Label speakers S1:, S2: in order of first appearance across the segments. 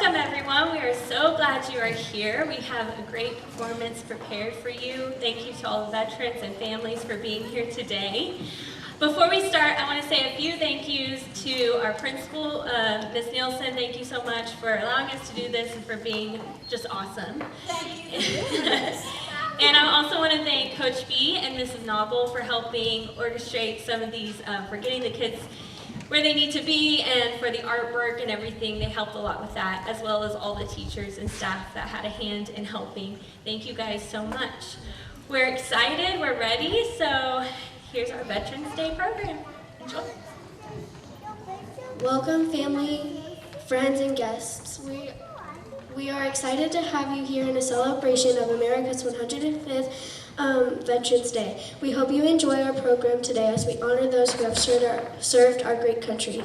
S1: Welcome everyone. We are so glad you are here. We have a great performance prepared for you. Thank you to all the veterans and families for being here today. Before we start, I want to say a few thank yous to our principal, Ms. Nielsen. Thank you so much for allowing us to do this and for being just awesome.
S2: Thank you.
S1: And I also want to thank Coach B and Mrs. Noble for helping orchestrate some of these, for getting the kids where they need to be and for the artwork and everything. They helped a lot with that, as well as all the teachers and staff that had a hand in helping. Thank you guys so much. We're excited, we're ready, so here's our Veterans Day program. Enjoy.
S3: Welcome, family, friends, and guests. We are excited to have you here in a celebration of America's 105th Veterans Day. We hope you enjoy our program today as we honor those who have served our great country.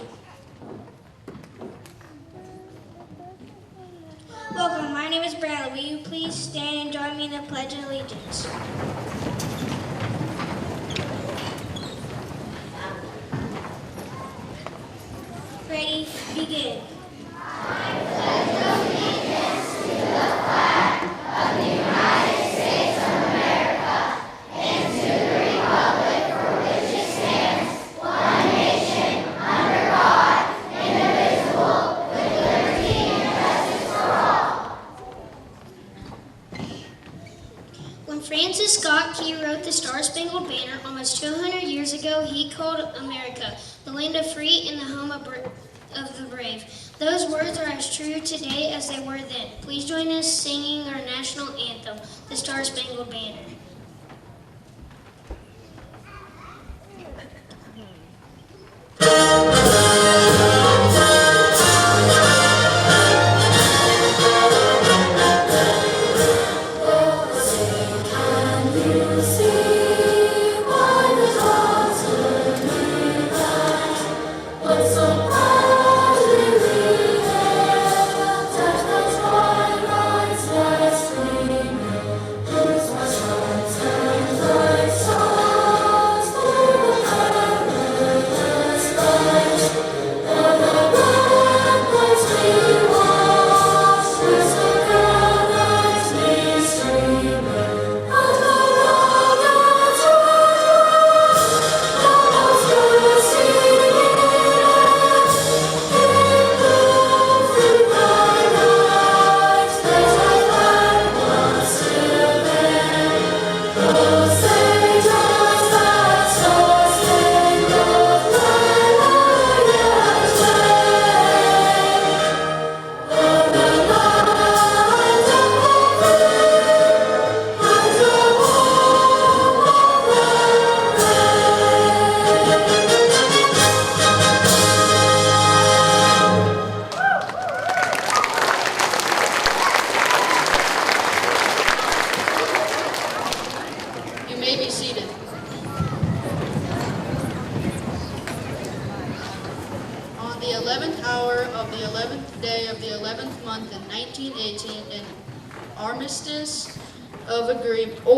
S4: Welcome, my name is Bradley. Will you please stand and join me in the Pledge of Allegiance? Ready, begin. Francis Scott Key wrote the Star-Spangled Banner almost 200 years ago. He called America the land of free and the home of the brave. Those words are as true today as they were then. Please join us singing our national anthem, the Star-Spangled Banner.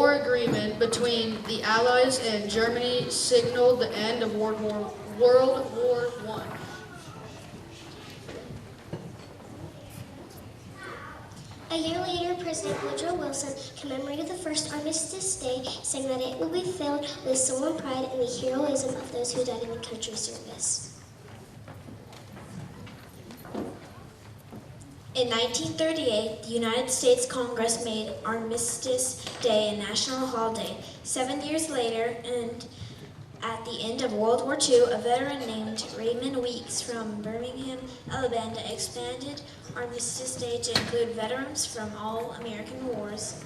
S5: Agreement between the Allies and Germany signaled the end of World War I.
S6: A year later, President Woodrow Wilson commemorated the first Armistice Day, saying that it will be filled with solemn pride in the heroism of those who died in the country's service.
S7: In 1938, the United States Congress made Armistice Day a national holiday. 7 years later, and at the end of World War II, a veteran named Raymond Weeks from Birmingham, Alabama, expanded Armistice Day to include veterans from all American wars.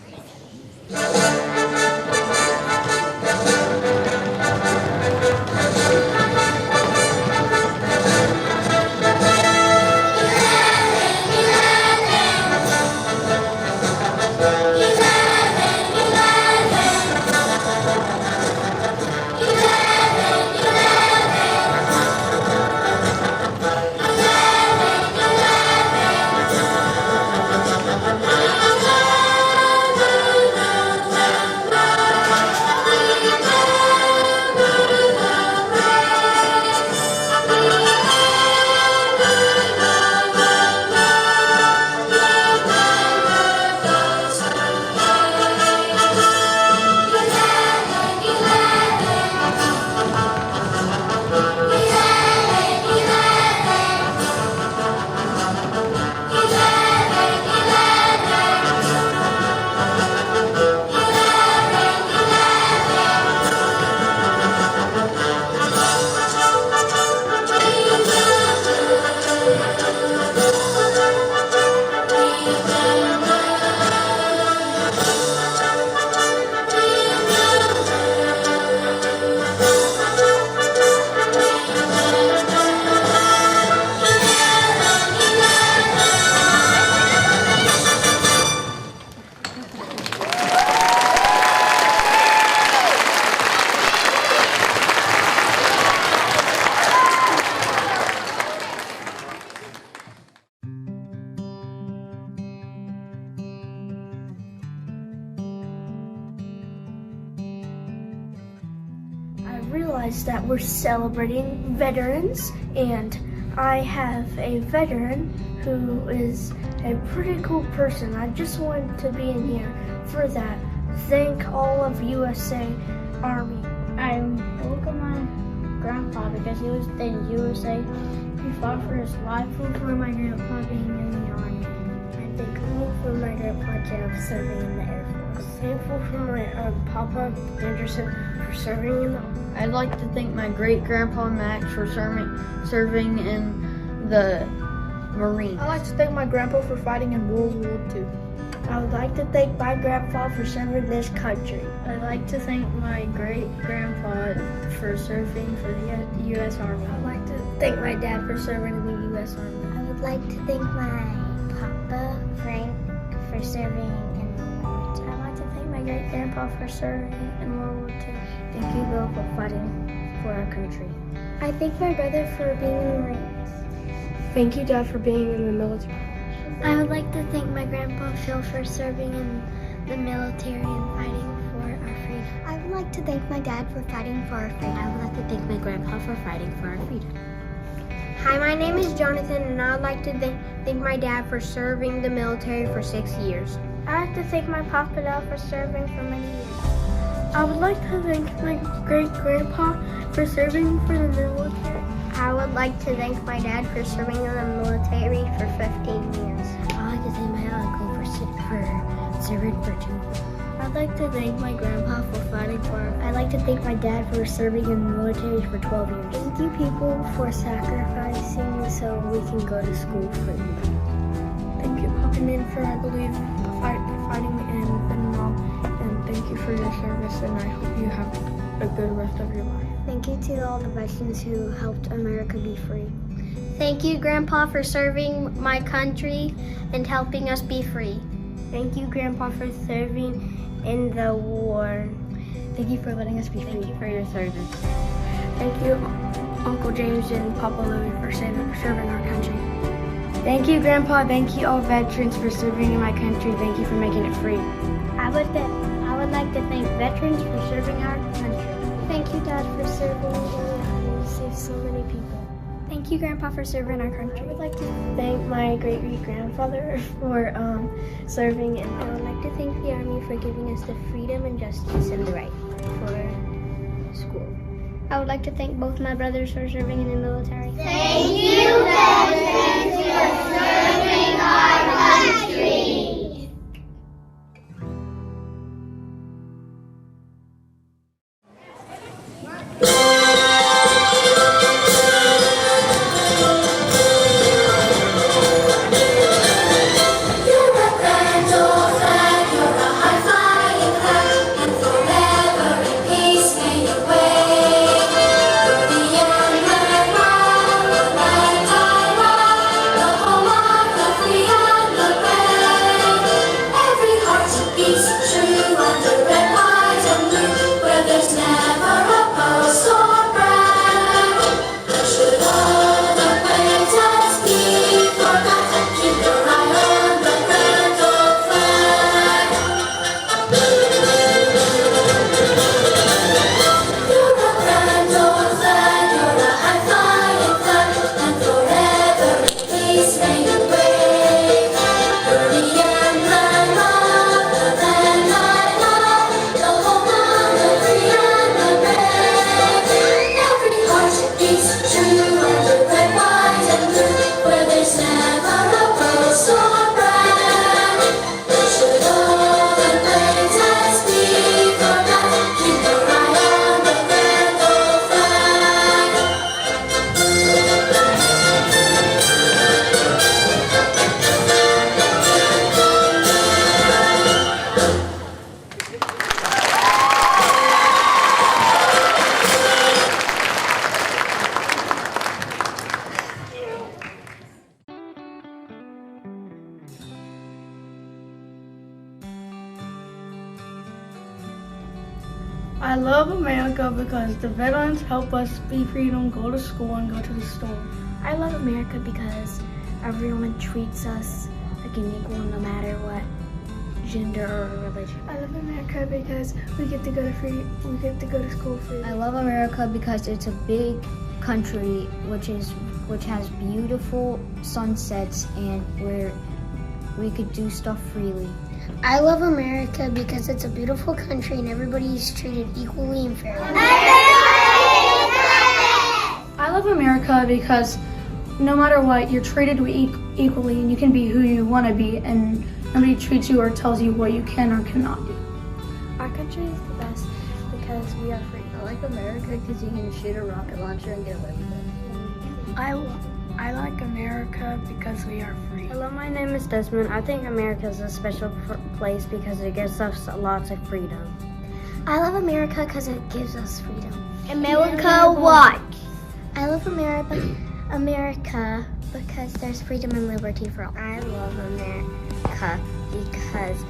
S3: realized that we're celebrating veterans, and I have a veteran who is a pretty cool person. I just wanted to be in here for that. Thank all of USA Army.
S2: I welcome my grandpa because he was in USA. He fought for his life.
S3: For my grandpa being in the Army. I'm thankful for my grandpa Jeff serving in the Air Force. Thankful for my Papa Anderson for serving in the Army.
S2: I'd like to thank my great-grandpa Max for serving in the Marines.
S5: I'd like to thank my grandpa for fighting in World War II.
S3: I would like to thank my grandpa for serving this country.
S2: I'd like to thank my great-grandpa for serving for the U.S. Army.
S3: I'd like to thank my dad for serving in the U.S. Army.
S6: I would like to thank my Papa Frank for serving in World War II.
S3: I'd like to thank my great-grandpa for serving in World War II.
S2: Thank you, Bill, for fighting for our country.
S6: I thank my brother for being in the Marines.
S3: Thank you, Dad, for being in the military.
S6: I would like to thank my grandpa Phil for serving in the military and fighting for our freedom. I would like to thank my dad for fighting for our freedom.
S7: I would like to thank my grandpa for fighting for our freedom.
S8: Hi, my name is Jonathan, and I would like to thank my dad for serving the military for 6 years.
S3: I'd like to thank my Papa Dad for serving for many years. I would like to thank my great-grandpa for serving for the military.
S8: I would like to thank my dad for serving in the military for 15 years.
S7: I'd like to thank my uncle for serving for 2 years.
S3: I'd like to thank my grandpa for fighting for our
S8: I'd like to thank my dad for serving in the military for 12 years.
S3: Thank you, people, for sacrificing so we can go to school free. Thank you, Papa Min, for, I believe, fighting in Vietnam. And thank you for your service, and I hope you have a good rest of your life.
S8: Thank you to all the veterans who helped America be free. Thank you, Grandpa, for serving my country and helping us be free.
S3: Thank you, Grandpa, for serving in the war.
S2: Thank you for letting us be free.
S7: Thank you for your service.
S3: Thank you, Uncle James and Papa Louie, for serving our country. Thank you, Grandpa. Thank you, all veterans, for serving in my country. Thank you for making it free.
S8: I would like to thank veterans for serving our country.
S3: Thank you, Dad, for serving in the Army. You saved so many people.
S8: Thank you, Grandpa, for serving our country.
S3: I would like to thank my great-grandfather for serving, and
S8: I would like to thank the Army for giving us the freedom and justice and the right for school. I would like to thank both my brothers for serving in the military.
S6: Thank you, veterans, for serving our country.
S3: I love America because the veterans help us be free to go to school and go to the store.
S2: I love America because everyone treats us like an equal no matter what
S8: gender or religion.
S2: I love America because we get to go to school free.
S8: I love America because it's a big country which has beautiful sunsets and where we could do stuff freely.
S6: I love America because it's a beautiful country and everybody is treated equally and fairly.
S2: I love America because no matter what, you're treated equally and you can be who you want to be and nobody treats you or tells you what you can or cannot do.
S8: Our country is the best because we are free. I like America because you can shoot a rocket launcher and get away with it.
S2: I like America because we are free.
S8: Hello, my name is Desmond. I think America is a special place because it gives us lots of freedom.
S6: I love America because it gives us freedom.
S8: America, what?
S6: I love America because there's freedom and liberty for all.
S8: I love America because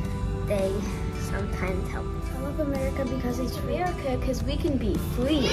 S8: they sometimes help.
S2: I love America because it's free.
S8: America because we can be free.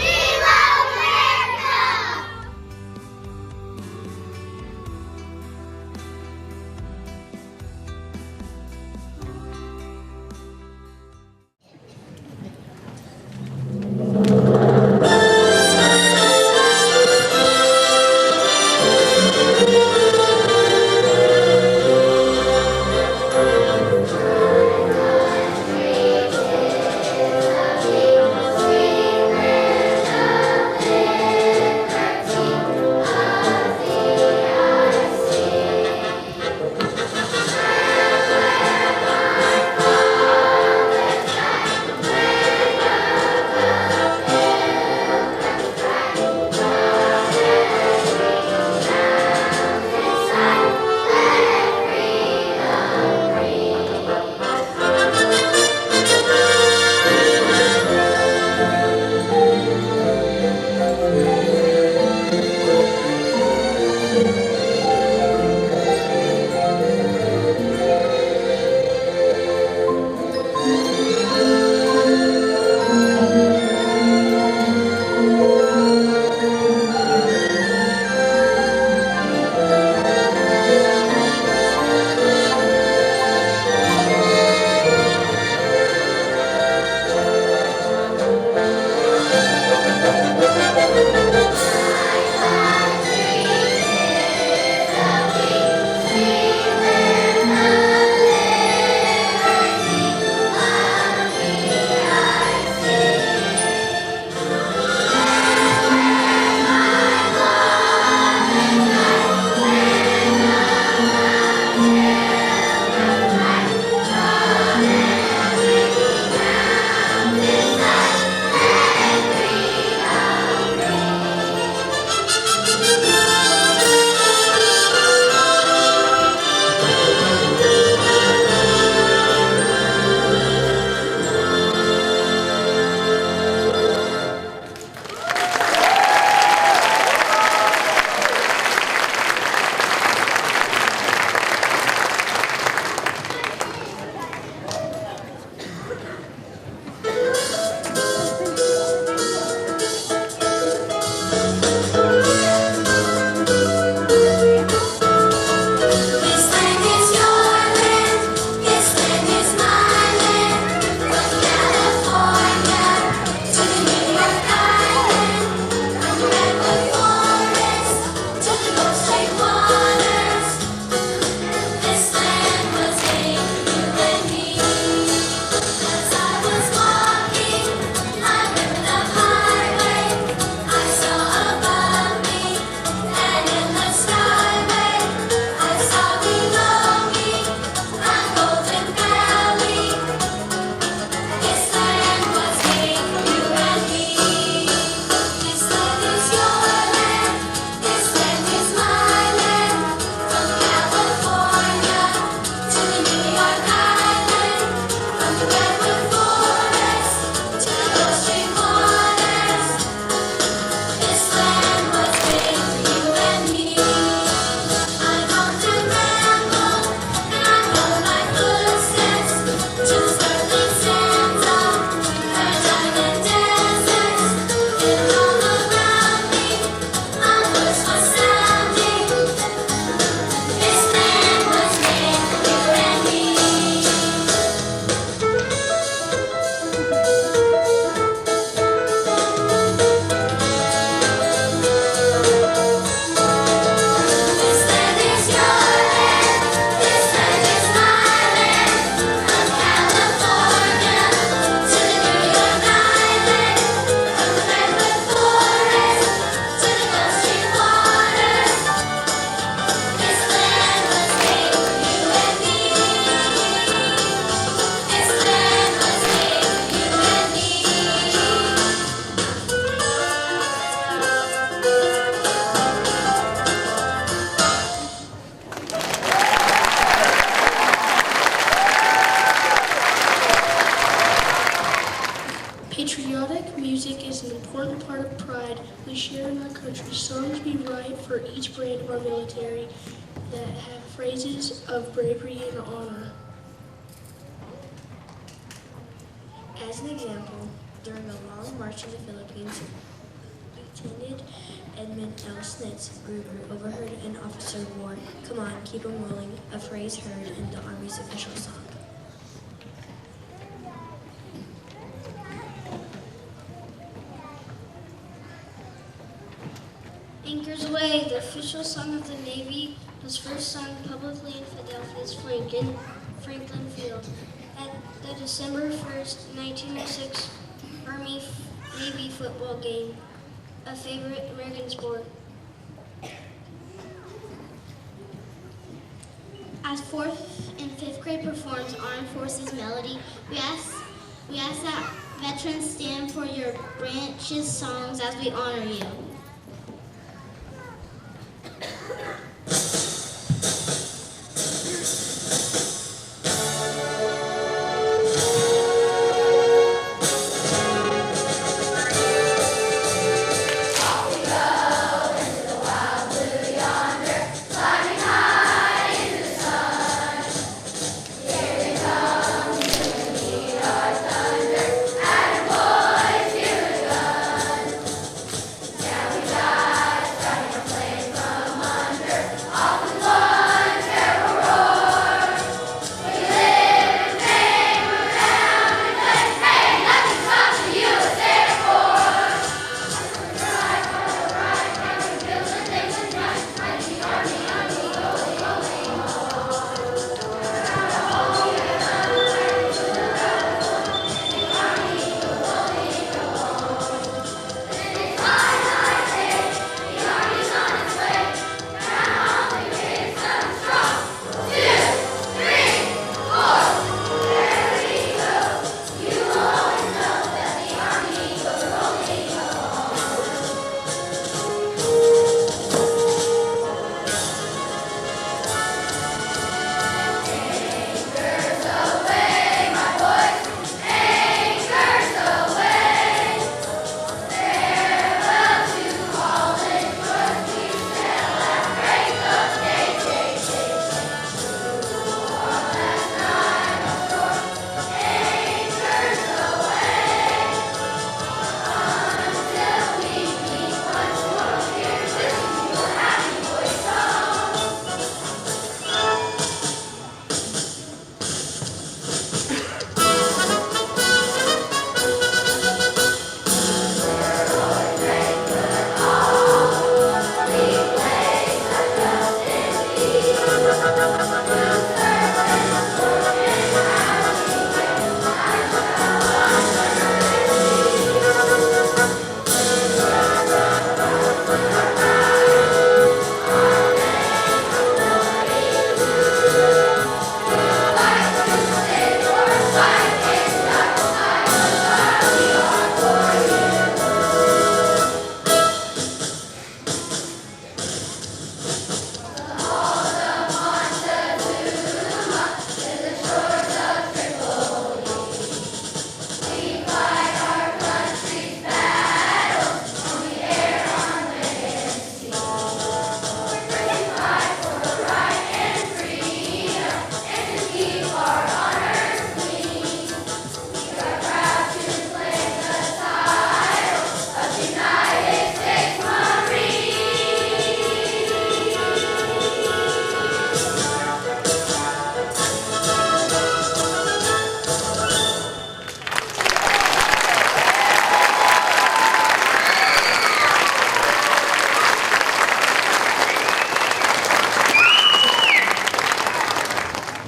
S3: share in our country, songs we write for each brand of our military that have phrases of bravery and honor.
S9: As an example, during a long march in the Philippines, Lieutenant Edmund L. Snitz, Ruger, overheard an officer roar, "Come on, keep 'em rolling," a phrase heard in the Army's official song.
S4: Anchors Aweigh, the official song of the Navy, was first sung publicly in Philadelphia's Franklin Field. At the December 1st, 1906 Army-Navy football game, a favorite American sport.
S6: As 4th and 5th grade performs Armed Forces Melody, we ask that veterans stand for your branch's songs as we honor you.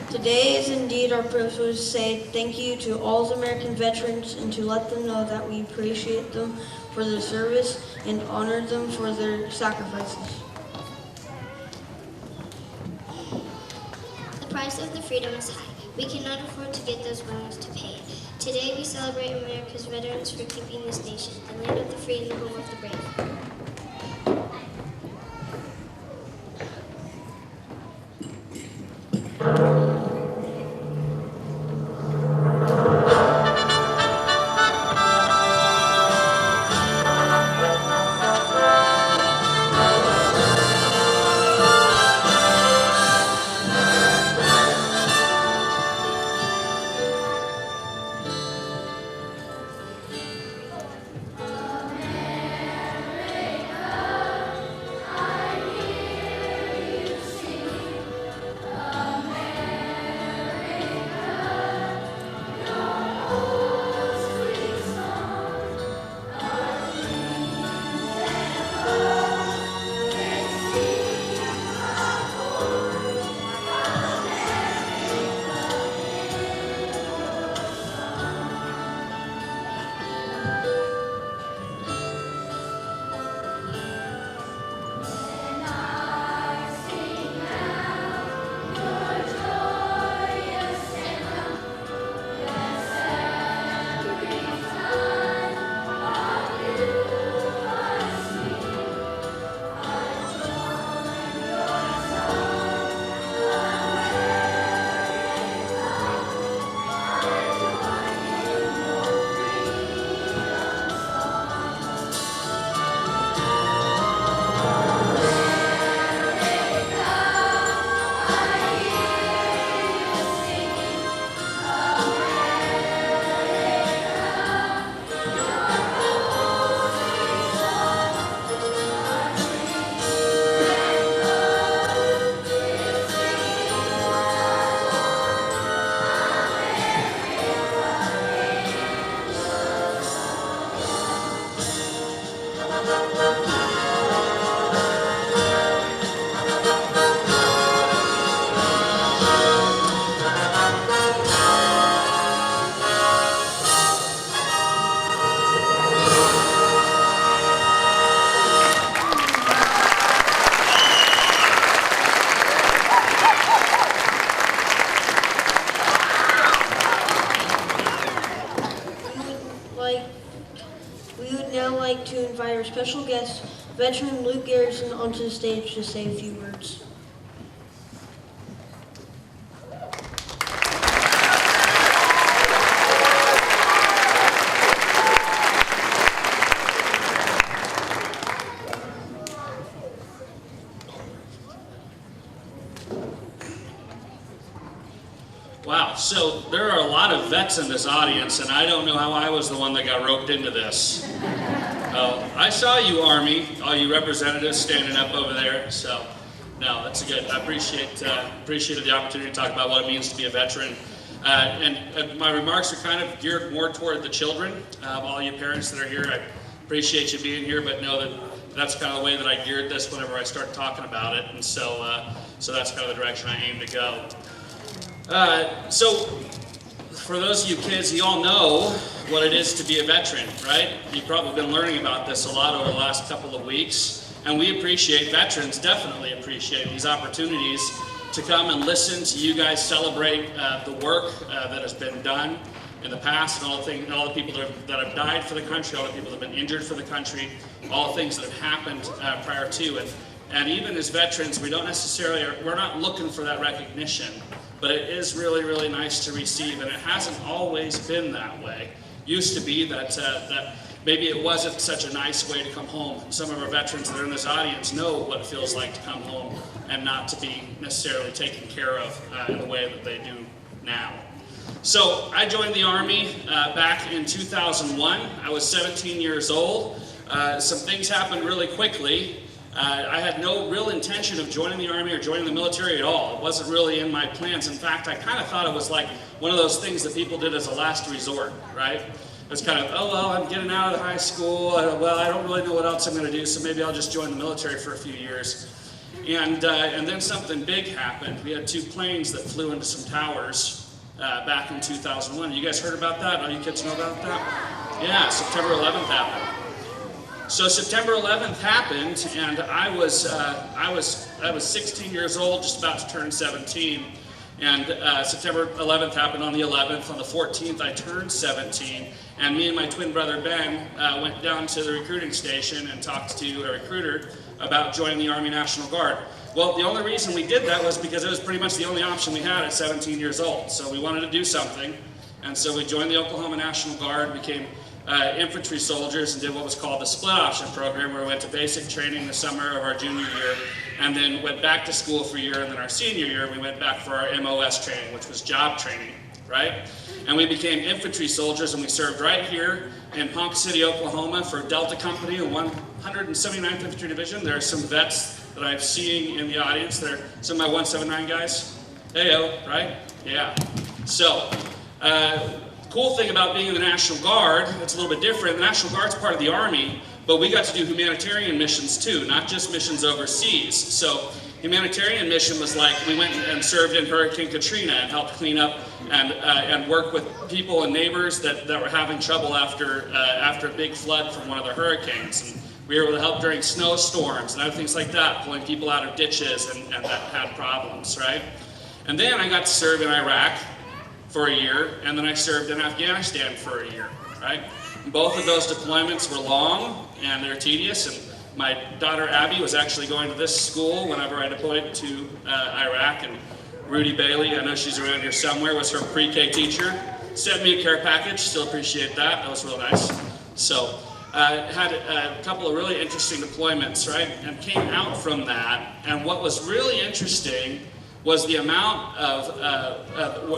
S9: Today is indeed our privilege to say thank you to all the American veterans and to let them know that we appreciate them for their service and honor them for their sacrifices.
S6: The price of the freedom is high. We cannot afford to get those willing to pay it. Today we celebrate America's veterans for keeping this nation, the land of the free and the home of the brave.
S9: special guest, veteran Luke Garrison, onto the stage to say a few words.
S10: Wow, so there are a lot of vets in this audience, and I don't know how I was the one that got roped into this. I saw you, Army, all you representatives standing up over there, so no, that's good. I appreciated the opportunity to talk about what it means to be a veteran. And my remarks are kind of geared more toward the children. All you parents that are here, I appreciate you being here, but know that that's kind of the way that I geared this whenever I start talking about it, and so that's kind of the direction I aim to go. So, for those of you kids, you all know what it is to be a veteran, right? You've probably been learning about this a lot over the last couple of weeks, and we appreciate, veterans definitely appreciate these opportunities to come and listen to you guys celebrate the work that has been done in the past, and all the people that have died for the country, all the people that have been injured for the country, all the things that have happened prior to it. And even as veterans, we're not looking for that recognition. But it is really, really nice to receive, and it hasn't always been that way. Used to be that maybe it wasn't such a nice way to come home. Some of our veterans that are in this audience know what it feels like to come home and not to be necessarily taken care of in the way that they do now. So I joined the Army back in 2001. I was 17 years old. Some things happened really quickly. I had no real intention of joining the Army or joining the military at all. It wasn't really in my plans. In fact, I kind of thought it was like one of those things that people did as a last resort, right? It was kind of, oh, well, I'm getting out of high school. Well, I don't really know what else I'm going to do, so maybe I'll just join the military for a few years. And then something big happened. We had 2 planes that flew into some towers back in 2001. You guys heard about that? All you kids know about that? Yeah, September 11th happened. So September 11th happened, and I was 16 years old, just about to turn 17. And September 11th happened on the 11th. On the 14th, I turned 17, and me and my twin brother Ben went down to the recruiting station and talked to a recruiter about joining the Army National Guard. Well, the only reason we did that was because it was pretty much the only option we had at 17 years old. So we wanted to do something, and so we joined the Oklahoma National Guard, became infantry soldiers, and did what was called the split option program, where we went to basic training the summer of our junior year, and then went back to school for a year, and then our senior year we went back for our MOS training, which was job training, right? And we became infantry soldiers, and we served right here in Ponca City, Oklahoma for Delta Company, the 179th Infantry Division. There are some vets that I'm seeing in the audience. They're some of my 179 guys. Heyo, right? Yeah. So, cool thing about being in the National Guard, it's a little bit different. The National Guard's part of the Army, but we got to do humanitarian missions too, not just missions overseas. So humanitarian mission was like we went and served in Hurricane Katrina and helped clean up and work with people and neighbors that were having trouble after a big flood from one of the hurricanes. And we were able to help during snowstorms and other things like that, pulling people out of ditches and that had problems, right? And then I got to serve in Iraq for a year, and then I served in Afghanistan for a year, right? Both of those deployments were long and they're tedious, and my daughter Abby was actually going to this school whenever I deployed to Iraq, and Rudy Bailey, I know she's around here somewhere, was her pre-K teacher. Sent me a care package, still appreciate that, that was real nice. So, had a couple of really interesting deployments, right? And came out from that, and what was really interesting was the amount of,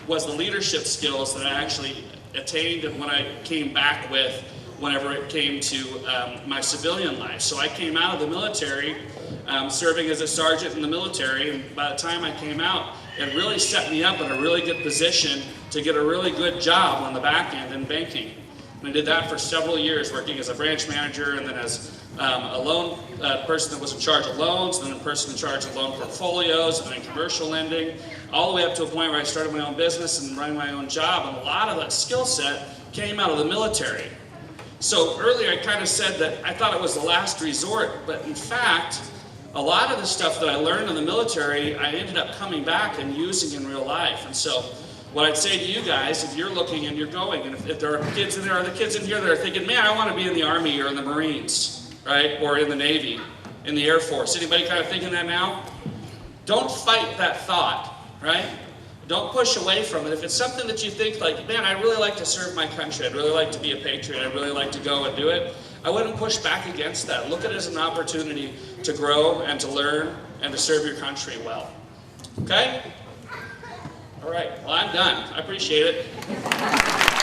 S10: was the leadership skills that I actually attained and what I came back with whenever it came to my civilian life. So I came out of the military, serving as a sergeant in the military, and by the time I came out, it really set me up in a really good position to get a really good job on the back end in banking. And I did that for several years, working as a branch manager, and then as a loan person that was in charge of loans, and then a person in charge of loan portfolios, and then commercial lending, all the way up to a point where I started my own business and running my own job, and a lot of that skill set came out of the military. So earlier I kind of said that I thought it was the last resort, but in fact, a lot of the stuff that I learned in the military, I ended up coming back and using in real life. And so What I'd say to you guys, if you're looking and you're going, and if there are kids in there, are the kids in here that are thinking, man, I want to be in the Army or in the Marines, right? Or in the Navy, in the Air Force. Anybody kind of thinking that now? Don't fight that thought, right? Don't push away from it. If it's something that you think like, man, I really like to serve my country, I'd really like to be a patriot, I'd really like to go and do it, I wouldn't push back against that. Look at it as an opportunity to grow and to learn and to serve your country well. Okay? All right, well, I'm done. I appreciate it.